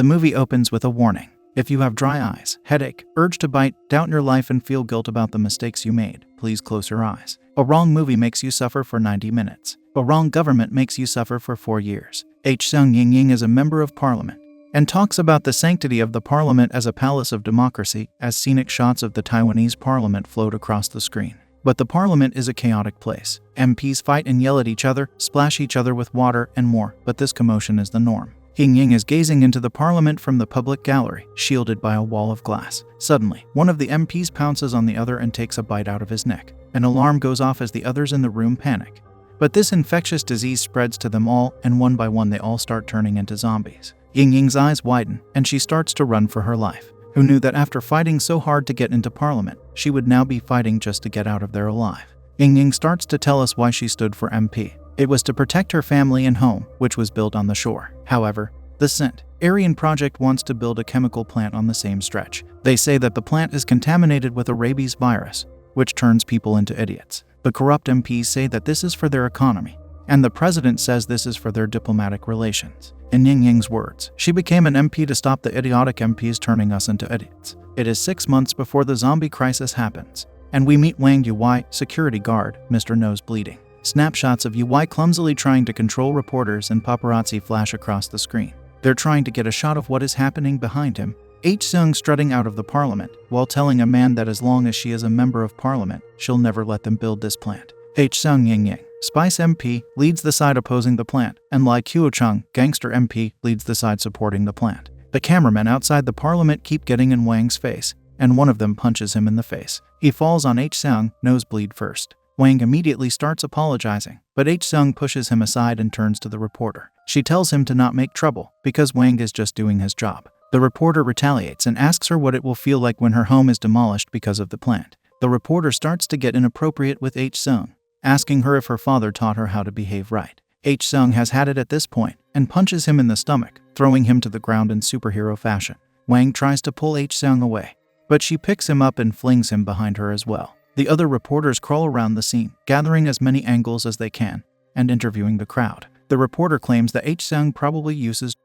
The movie opens with a warning. If you have dry eyes, headache, urge to bite, doubt your life and feel guilt about the mistakes you made, please close your eyes. A wrong movie makes you suffer for 90 minutes. A wrong government makes you suffer for 4 years. H. Sung Ying is a member of parliament and talks about the sanctity of the parliament as a palace of democracy as scenic shots of the Taiwanese parliament float across the screen. But the parliament is a chaotic place. MPs fight and yell at each other, splash each other with water and more, but this commotion is the norm. Ying is gazing into the parliament from the public gallery, shielded by a wall of glass. Suddenly, one of the MPs pounces on the other and takes a bite out of his neck. An alarm goes off as the others in the room panic. But this infectious disease spreads to them all, and one by one they all start turning into zombies. Ying's eyes widen, and she starts to run for her life. Who knew that after fighting so hard to get into parliament, she would now be fighting just to get out of there alive? Ying starts to tell us why she stood for MP. It was to protect her family and home, which was built on the shore. However, the Scent Aryan project wants to build a chemical plant on the same stretch. They say that the plant is contaminated with a rabies virus, which turns people into idiots. The corrupt MPs say that this is for their economy, and the president says this is for their diplomatic relations. In Ying's words, she became an MP to stop the idiotic MPs turning us into idiots. It is 6 months before the zombie crisis happens, and we meet Wang Ui, security guard, Mr. Nose Bleeding. Snapshots of Ui clumsily trying to control reporters and paparazzi flash across the screen. They're trying to get a shot of what is happening behind him. H. Sung strutting out of the parliament, while telling a man that as long as she is a member of parliament, she'll never let them build this plant. H. Sung Ying, Spice MP, leads the side opposing the plant, and Lai Kuo-chung, Gangster MP, leads the side supporting the plant. The cameramen outside the parliament keep getting in Wang's face, and one of them punches him in the face. He falls on H. Sung, nosebleed first. Wang immediately starts apologizing, but H. Sung pushes him aside and turns to the reporter. She tells him to not make trouble, because Wang is just doing his job. The reporter retaliates and asks her what it will feel like when her home is demolished because of the plant. The reporter starts to get inappropriate with H. Sung, asking her if her father taught her how to behave right. H. Sung has had it at this point and punches him in the stomach, throwing him to the ground in superhero fashion. Wang tries to pull H. Sung away, but she picks him up and flings him behind her as well. The other reporters crawl around the scene, gathering as many angles as they can and interviewing the crowd. The reporter claims that H. Sung probably uses,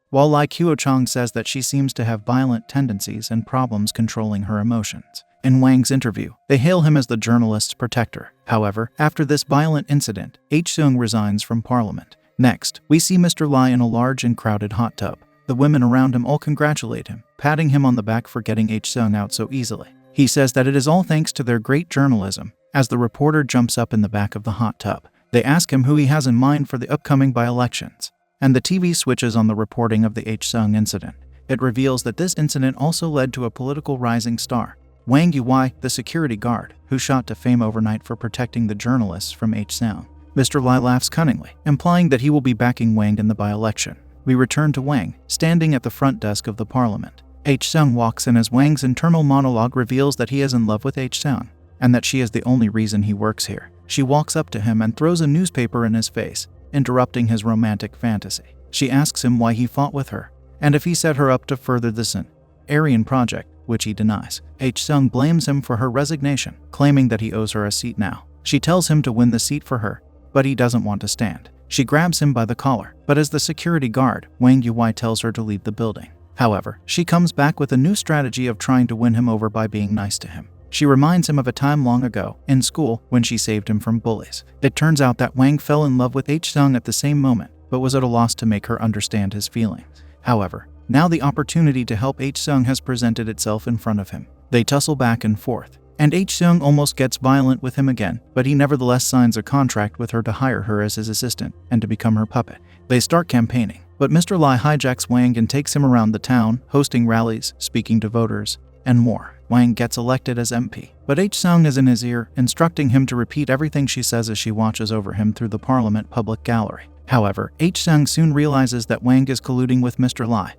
while Lai Kuo-chung says that she seems to have violent tendencies and problems controlling her emotions. In Wang's interview, they hail him as the journalist's protector. However, after this violent incident, H. Sung resigns from parliament. Next, we see Mr. Lai in a large and crowded hot tub. The women around him all congratulate him, patting him on the back for getting H. Sung out so easily. He says that it is all thanks to their great journalism. As the reporter jumps up in the back of the hot tub, they ask him who he has in mind for the upcoming by-elections, and the TV switches on the reporting of the H. Sung incident. It reveals that this incident also led to a political rising star, Wang Ui, the security guard, who shot to fame overnight for protecting the journalists from H. Sung. Mr. Lai laughs cunningly, implying that he will be backing Wang in the by-election. We return to Wang, standing at the front desk of the parliament. H. Sung walks in as Wang's internal monologue reveals that he is in love with H. Sung, and that she is the only reason he works here. She walks up to him and throws a newspaper in his face, interrupting his romantic fantasy. She asks him why he fought with her, and if he set her up to further the Scent Aryan project, which he denies. H. Sung blames him for her resignation, claiming that he owes her a seat now. She tells him to win the seat for her, but he doesn't want to stand. She grabs him by the collar, but as the security guard, Wang Ui tells her to leave the building. However, she comes back with a new strategy of trying to win him over by being nice to him. She reminds him of a time long ago, in school, when she saved him from bullies. It turns out that Wang fell in love with H. Sung at the same moment, but was at a loss to make her understand his feelings. However, now the opportunity to help H. Sung has presented itself in front of him. They tussle back and forth, and H. Sung almost gets violent with him again, but he nevertheless signs a contract with her to hire her as his assistant and to become her puppet. They start campaigning, but Mr. Lai hijacks Wang and takes him around the town, hosting rallies, speaking to voters, and more. Wang gets elected as MP, but H. Sung is in his ear, instructing him to repeat everything she says as she watches over him through the parliament public gallery. However, H. Sung soon realizes that Wang is colluding with Mr. Lai,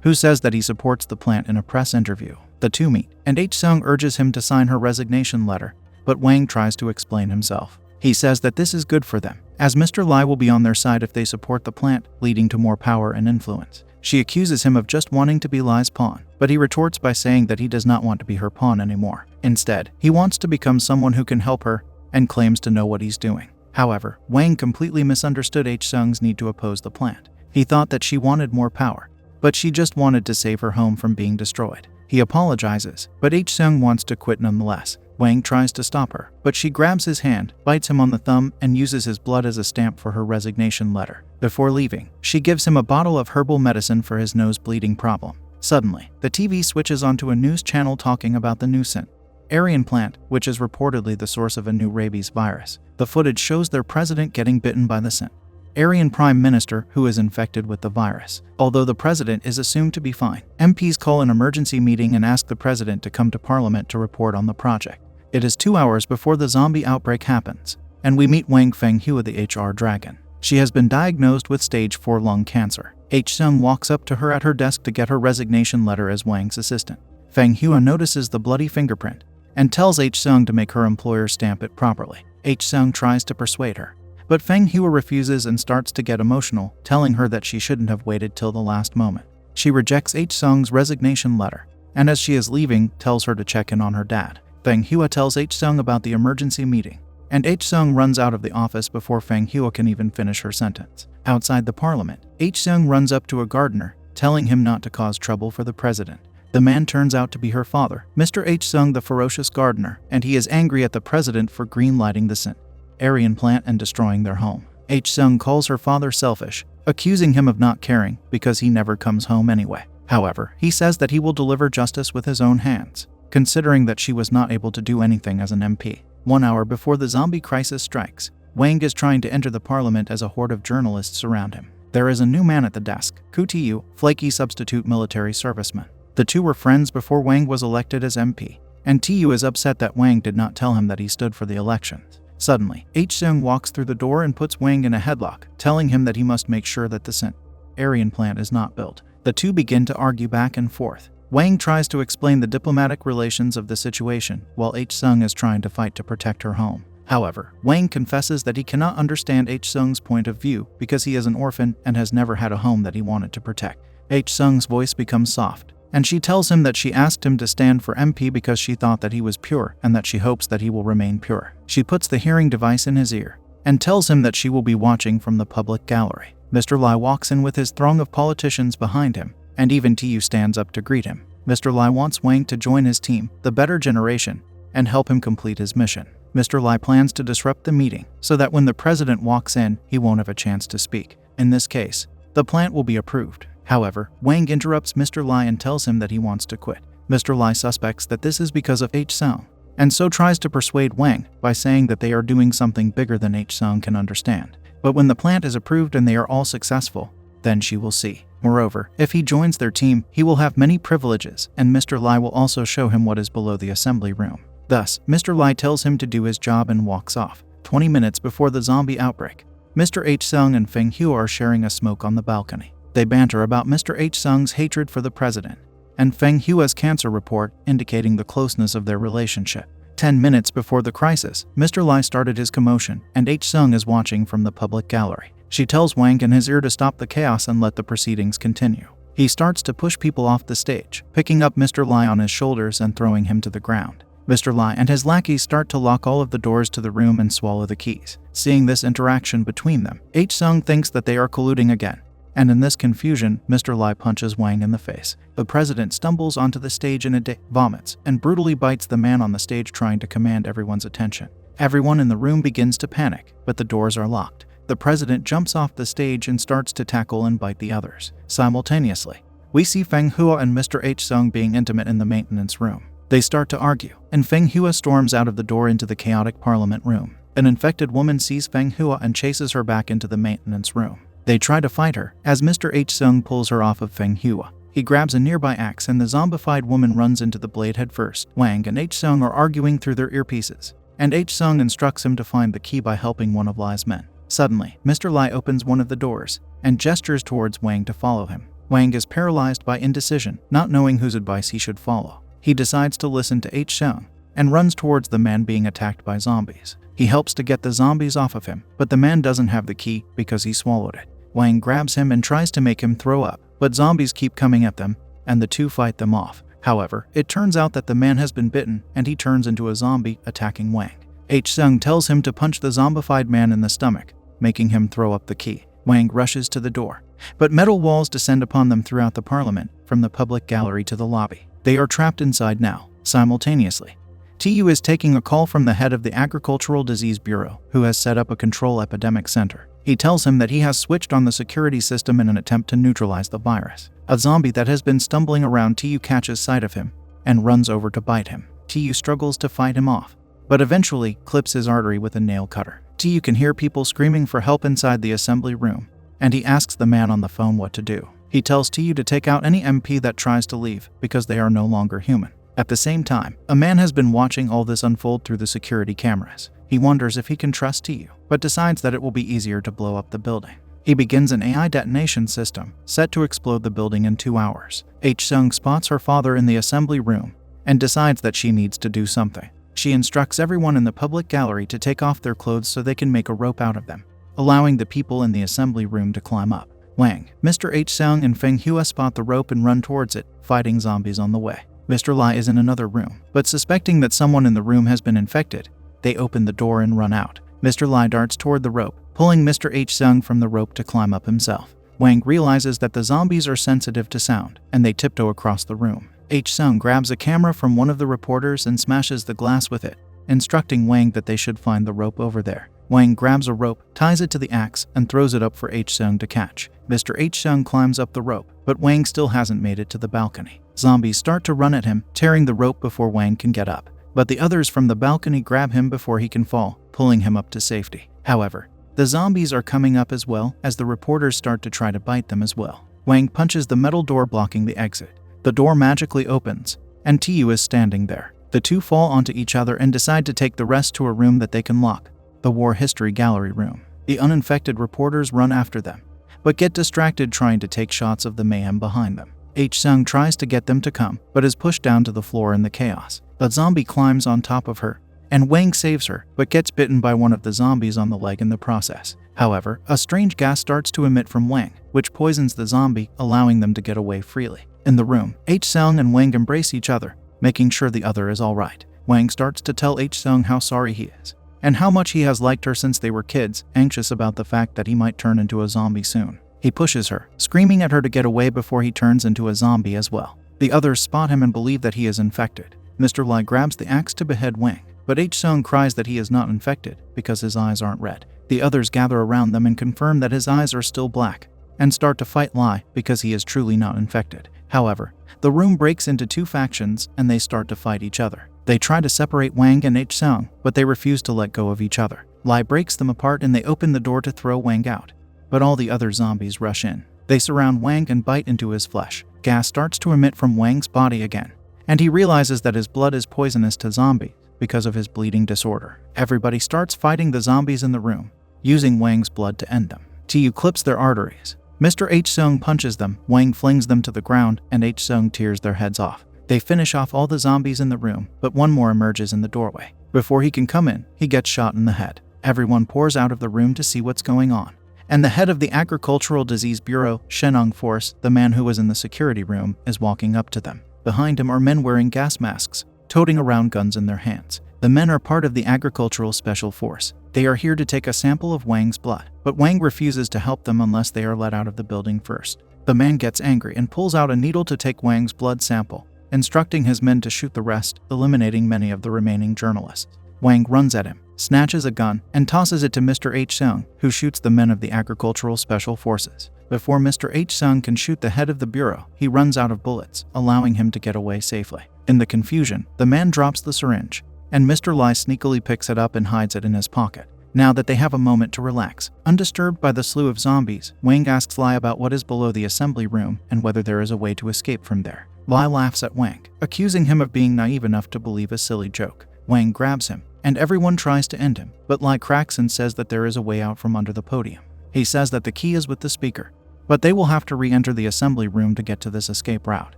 who says that he supports the plant in a press interview. The two meet, and H. Sung urges him to sign her resignation letter, but Wang tries to explain himself. He says that this is good for them, as Mr. Lai will be on their side if they support the plant, leading to more power and influence. She accuses him of just wanting to be Lai's pawn, but he retorts by saying that he does not want to be her pawn anymore. Instead, he wants to become someone who can help her, and claims to know what he's doing. However, Wang completely misunderstood H. Sung's need to oppose the plant. He thought that she wanted more power, but she just wanted to save her home from being destroyed. He apologizes, but H-seung wants to quit nonetheless. Wang tries to stop her, but she grabs his hand, bites him on the thumb, and uses his blood as a stamp for her resignation letter. Before leaving, she gives him a bottle of herbal medicine for his nose bleeding problem. Suddenly, the TV switches onto a news channel talking about the Mutant Aryan plant, which is reportedly the source of a new rabies virus. The footage shows their president getting bitten by the Mutant Aryan prime minister who is infected with the virus. Although the president is assumed to be fine, MPs call an emergency meeting and ask the president to come to parliament to report on the project. It is 2 hours before the zombie outbreak happens, and we meet Wang Fenghua, the HR dragon. She has been diagnosed with stage 4 lung cancer. H-seung walks up to her at her desk to get her resignation letter as Wang's assistant. Fenghua notices the bloody fingerprint and tells H-seung to make her employer stamp it properly. H-seung tries to persuade her, but Fenghua refuses and starts to get emotional, telling her that she shouldn't have waited till the last moment. She rejects H-seung's resignation letter, and as she is leaving, tells her to check in on her dad. Fenghua tells H-seung about the emergency meeting, and H-seung runs out of the office before Fenghua can even finish her sentence. Outside the parliament, H-seung runs up to a gardener, telling him not to cause trouble for the president. The man turns out to be her father, Mr. H-seung, the ferocious gardener, and he is angry at the president for green-lighting the Mutant Aryan plant and destroying their home. H-seung calls her father selfish, accusing him of not caring because he never comes home anyway. However, he says that he will deliver justice with his own hands, considering that she was not able to do anything as an MP. 1 hour before the zombie crisis strikes, Wang is trying to enter the parliament as a horde of journalists surround him. There is a new man at the desk, Ku-tu, flaky substitute military serviceman. The two were friends before Wang was elected as MP, and Tu is upset that Wang did not tell him that he stood for the elections. Suddenly, H-seung walks through the door and puts Wang in a headlock, telling him that he must make sure that the Mutant Aryan plant is not built. The two begin to argue back and forth. Wang tries to explain the diplomatic relations of the situation, while H-seung is trying to fight to protect her home. However, Wang confesses that he cannot understand H-seung's point of view because he is an orphan and has never had a home that he wanted to protect. H-seung's voice becomes soft, and she tells him that she asked him to stand for MP because she thought that he was pure and that she hopes that he will remain pure. She puts the hearing device in his ear and tells him that she will be watching from the public gallery. Mr. Lai walks in with his throng of politicians behind him, and even Tu stands up to greet him. Mr. Lai wants Wang to join his team, the Better Generation, and help him complete his mission. Mr. Lai plans to disrupt the meeting so that when the president walks in, he won't have a chance to speak. In this case, the plant will be approved. However, Wang interrupts Mr. Lai and tells him that he wants to quit. Mr. Lai suspects that this is because of H-seung, and so tries to persuade Wang by saying that they are doing something bigger than H-seung can understand. But when the plant is approved and they are all successful, then she will see. Moreover, if he joins their team, he will have many privileges, and Mr. Lai will also show him what is below the assembly room. Thus, Mr. Lai tells him to do his job and walks off. 20 minutes before the zombie outbreak, Mr. H-seung and Fenghua are sharing a smoke on the balcony. They banter about Mr. H-seung's hatred for the president, and Fenghua's cancer report, indicating the closeness of their relationship. 10 minutes before the crisis, Mr. Lai started his commotion, and H-seung is watching from the public gallery. She tells Wang in his ear to stop the chaos and let the proceedings continue. He starts to push people off the stage, picking up Mr. Lai on his shoulders and throwing him to the ground. Mr. Lai and his lackeys start to lock all of the doors to the room and swallow the keys. Seeing this interaction between them, H-seung thinks that they are colluding again, and in this confusion, Mr. Lai punches Wang in the face. The president stumbles onto the stage in a day, vomits, and brutally bites the man on the stage, trying to command everyone's attention. Everyone in the room begins to panic, but the doors are locked. The president jumps off the stage and starts to tackle and bite the others. Simultaneously, we see Fenghua and Mr. H-seung being intimate in the maintenance room. They start to argue, and Fenghua storms out of the door into the chaotic parliament room. An infected woman sees Fenghua and chases her back into the maintenance room. They try to fight her, as Mr. H-seung pulls her off of Fenghua. He grabs a nearby axe and the zombified woman runs into the blade headfirst. Wang and H-seung are arguing through their earpieces, and H-seung instructs him to find the key by helping one of Lai's men. Suddenly, Mr. Lai opens one of the doors and gestures towards Wang to follow him. Wang is paralyzed by indecision, not knowing whose advice he should follow. He decides to listen to H-seung and runs towards the man being attacked by zombies. He helps to get the zombies off of him, but the man doesn't have the key because he swallowed it. Wang grabs him and tries to make him throw up, but zombies keep coming at them, and the two fight them off. However, it turns out that the man has been bitten, and he turns into a zombie, attacking Wang. H-seung tells him to punch the zombified man in the stomach, making him throw up the key. Wang rushes to the door, but metal walls descend upon them throughout the parliament, from the public gallery to the lobby. They are trapped inside now, simultaneously. TU is taking a call from the head of the Agricultural Disease Bureau, who has set up a control epidemic center. He tells him that he has switched on the security system in an attempt to neutralize the virus. A zombie that has been stumbling around TU catches sight of him and runs over to bite him. TU struggles to fight him off, but eventually clips his artery with a nail cutter. TU can hear people screaming for help inside the assembly room, and he asks the man on the phone what to do. He tells TU to take out any MP that tries to leave because they are no longer human. At the same time, a man has been watching all this unfold through the security cameras. He wonders if he can trust TU, but decides that it will be easier to blow up the building. He begins an AI detonation system, set to explode the building in 2 hours. H-Sung spots her father in the assembly room and decides that she needs to do something. She instructs everyone in the public gallery to take off their clothes so they can make a rope out of them, allowing the people in the assembly room to climb up. Wang, Mr. H-Sung, and Feng Hua spot the rope and run towards it, fighting zombies on the way. Mr. Lai is in another room, but suspecting that someone in the room has been infected, they open the door and run out. Mr. Lai darts toward the rope, pulling Mr. H-Sung from the rope to climb up himself. Wang realizes that the zombies are sensitive to sound, and they tiptoe across the room. H-Sung grabs a camera from one of the reporters and smashes the glass with it, instructing Wang that they should find the rope over there. Wang grabs a rope, ties it to the axe, and throws it up for H-Sung to catch. Mr. H-Sung climbs up the rope, but Wang still hasn't made it to the balcony. Zombies start to run at him, tearing the rope before Wang can get up. But the others from the balcony grab him before he can fall, pulling him up to safety. However, the zombies are coming up as well, as the reporters start to try to bite them as well. Wang punches the metal door blocking the exit. The door magically opens, and TU is standing there. The two fall onto each other and decide to take the rest to a room that they can lock, the War History Gallery room. The uninfected reporters run after them, but get distracted trying to take shots of the mayhem behind them. H-Sung tries to get them to come, but is pushed down to the floor in the chaos. A zombie climbs on top of her, and Wang saves her, but gets bitten by one of the zombies on the leg in the process. However, a strange gas starts to emit from Wang, which poisons the zombie, allowing them to get away freely. In the room, H-Sung and Wang embrace each other, making sure the other is alright. Wang starts to tell H-Sung how sorry he is, and how much he has liked her since they were kids, anxious about the fact that he might turn into a zombie soon. He pushes her, screaming at her to get away before he turns into a zombie as well. The others spot him and believe that he is infected. Mr. Lai grabs the axe to behead Wang, but H-Sung cries that he is not infected because his eyes aren't red. The others gather around them and confirm that his eyes are still black, and start to fight Lai because he is truly not infected. However, the room breaks into two factions and they start to fight each other. They try to separate Wang and H-Sung, but they refuse to let go of each other. Lai breaks them apart and they open the door to throw Wang out, but all the other zombies rush in. They surround Wang and bite into his flesh. Gas starts to emit from Wang's body again, and he realizes that his blood is poisonous to zombies because of his bleeding disorder. Everybody starts fighting the zombies in the room, using Wang's blood to end them. TU clips their arteries. Mr. H-Sung punches them, Wang flings them to the ground, and H-Sung tears their heads off. They finish off all the zombies in the room, but one more emerges in the doorway. Before he can come in, he gets shot in the head. Everyone pours out of the room to see what's going on, and the head of the Agricultural Disease Bureau, Shenong Force, the man who was in the security room, is walking up to them. Behind him are men wearing gas masks, toting around guns in their hands. The men are part of the Agricultural Special Force. They are here to take a sample of Wang's blood, but Wang refuses to help them unless they are let out of the building first. The man gets angry and pulls out a needle to take Wang's blood sample, instructing his men to shoot the rest, eliminating many of the remaining journalists. Wang runs at him, snatches a gun, and tosses it to Mr. H-Sung, who shoots the men of the Agricultural Special Forces. Before Mr. H-Sung can shoot the head of the bureau, he runs out of bullets, allowing him to get away safely. In the confusion, the man drops the syringe, and Mr. Lai sneakily picks it up and hides it in his pocket. Now that they have a moment to relax, undisturbed by the slew of zombies, Wang asks Lai about what is below the assembly room and whether there is a way to escape from there. Lai laughs at Wang, accusing him of being naive enough to believe a silly joke. Wang grabs him, and everyone tries to end him, but Lai cracks and says that there is a way out from under the podium. He says that the key is with the speaker, but they will have to re-enter the assembly room to get to this escape route.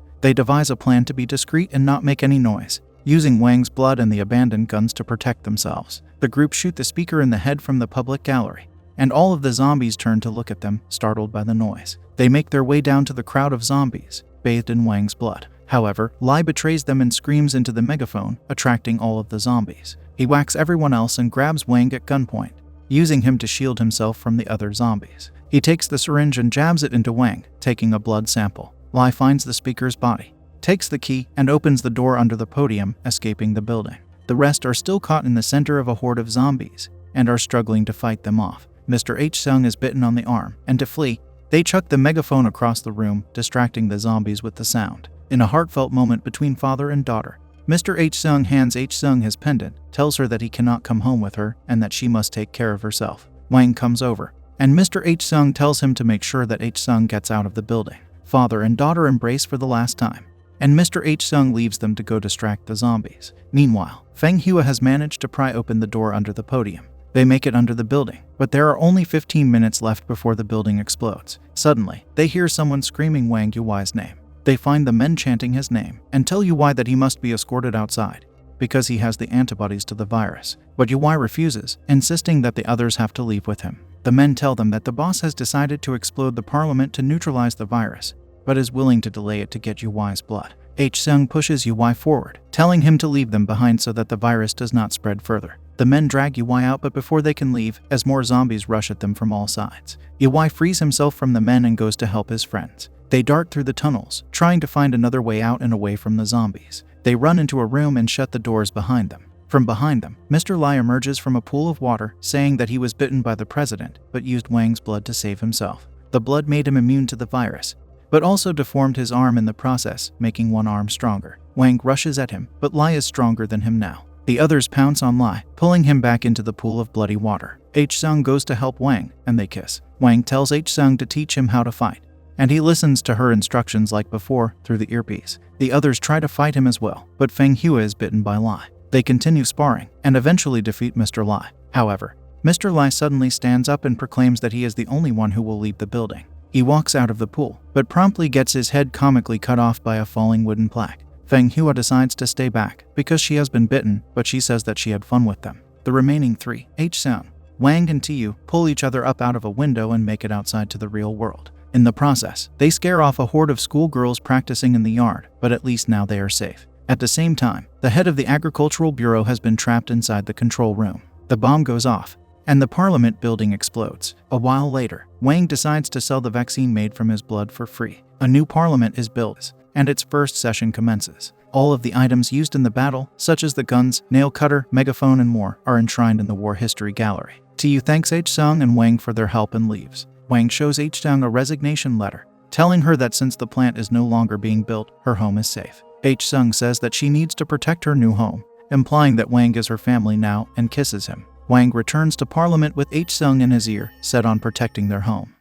They devise a plan to be discreet and not make any noise, using Wang's blood and the abandoned guns to protect themselves. The group shoot the speaker in the head from the public gallery, and all of the zombies turn to look at them, startled by the noise. They make their way down to the crowd of zombies, bathed in Wang's blood. However, Lai betrays them and screams into the megaphone, attracting all of the zombies. He whacks everyone else and grabs Wang at gunpoint, using him to shield himself from the other zombies. He takes the syringe and jabs it into Wang, taking a blood sample. Lai finds the speaker's body, takes the key, and opens the door under the podium, escaping the building. The rest are still caught in the center of a horde of zombies and are struggling to fight them off. Mr. H-Sung is bitten on the arm, and to flee, they chuck the megaphone across the room, distracting the zombies with the sound. In a heartfelt moment between father and daughter, Mr. H-Sung hands H-Sung his pendant, tells her that he cannot come home with her and that she must take care of herself. Wang comes over, and Mr. H-Sung tells him to make sure that H-Sung gets out of the building. Father and daughter embrace for the last time, and Mr. H-Sung leaves them to go distract the zombies. Meanwhile, Feng Hua has managed to pry open the door under the podium. They make it under the building, but there are only 15 minutes left before the building explodes. Suddenly, they hear someone screaming Wang Yuai's name. They find the men chanting his name and tell Yuai that he must be escorted outside because he has the antibodies to the virus. But Yuai refuses, insisting that the others have to leave with him. The men tell them that the boss has decided to explode the parliament to neutralize the virus, but is willing to delay it to get Yuai's blood. H-Sung pushes Yuai forward, telling him to leave them behind so that the virus does not spread further. The men drag Yuai out, but before they can leave, as more zombies rush at them from all sides, Yuai frees himself from the men and goes to help his friends. They dart through the tunnels, trying to find another way out and away from the zombies. They run into a room and shut the doors behind them. From behind them, Mr. Lai emerges from a pool of water, saying that he was bitten by the president, but used Wang's blood to save himself. The blood made him immune to the virus, but also deformed his arm in the process, making one arm stronger. Wang rushes at him, but Lai is stronger than him now. The others pounce on Lai, pulling him back into the pool of bloody water. H-Sung goes to help Wang, and they kiss. Wang tells H-Sung to teach him how to fight, and he listens to her instructions like before through the earpiece. The others try to fight him as well, but Feng Hua is bitten by Lai. They continue sparring, and eventually defeat Mr. Lai. However, Mr. Lai suddenly stands up and proclaims that he is the only one who will leave the building. He walks out of the pool, but promptly gets his head comically cut off by a falling wooden plaque. Feng Hua decides to stay back, because she has been bitten, but she says that she had fun with them. The remaining three, H-Sung, Wang and Tu, pull each other up out of a window and make it outside to the real world. In the process, they scare off a horde of schoolgirls practicing in the yard, but at least now they are safe. At the same time, the head of the Agricultural Bureau has been trapped inside the control room. The bomb goes off, and the parliament building explodes. A while later, Wang decides to sell the vaccine made from his blood for free. A new parliament is built, and its first session commences. All of the items used in the battle, such as the guns, nail cutter, megaphone, and more, are enshrined in the War History Gallery. Tu thanks H-Sung and Wang for their help and leaves. Wang shows H-Sung a resignation letter, telling her that since the plant is no longer being built, her home is safe. H-Sung says that she needs to protect her new home, implying that Wang is her family now, and kisses him. Wang returns to Parliament with H-Sung in his ear, set on protecting their home.